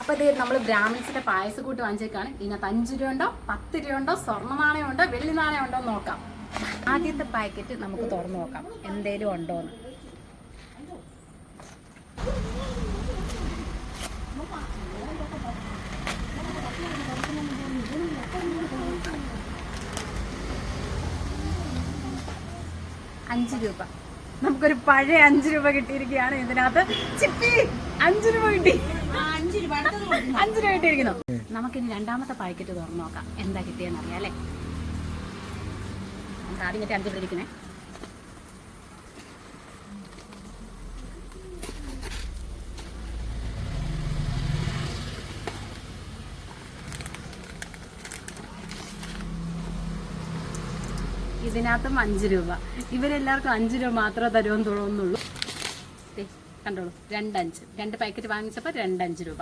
അപ്പോൾ ഇത് നമ്മൾ ബ്രാഹ്മിൻസിന്റെ പായസക്കൂട്ട് വാങ്ങിച്ചേക്കാണ്. ഇതിനകത്ത് 5 രൂപ ഉണ്ടോ 10 രൂപ ഉണ്ടോ സ്വർണ്ണ നാണയം ഉണ്ടോ വെള്ളി നാണയം ഉണ്ടോ എന്ന് നോക്കാം. ആദ്യത്തെ പാക്കറ്റ് നമുക്ക് തുറന്നു നോക്കാം എന്തേലും ഉണ്ടോന്ന്. ₹5 നമുക്കൊരു പഴയ 5 രൂപ കിട്ടിയിരിക്കുകയാണ്. ഇതിനകത്ത് ചിപ്പി 5 രൂപ കിട്ടി. 5 രൂപ കിട്ടിയിരിക്കുന്നു. നമുക്കിനി രണ്ടാമത്തെ പാക്കറ്റ് തുറന്നു നോക്കാം എന്താ കിട്ടിയെന്ന് അറിയാം അല്ലേ. നമുക്ക് ആദ്യം കിട്ടിയ 5 ഇരിക്കുന്നേ. ഇതിനകത്തും 5 രൂപ. ഇവരെല്ലാവർക്കും 5 രൂപ മാത്രമേ തരുമെന്ന് തോന്നുന്നുള്ളൂ. കണ്ടോളൂ 2 പാക്കറ്റ് വാങ്ങിച്ചപ്പോൾ 2 5 രൂപ.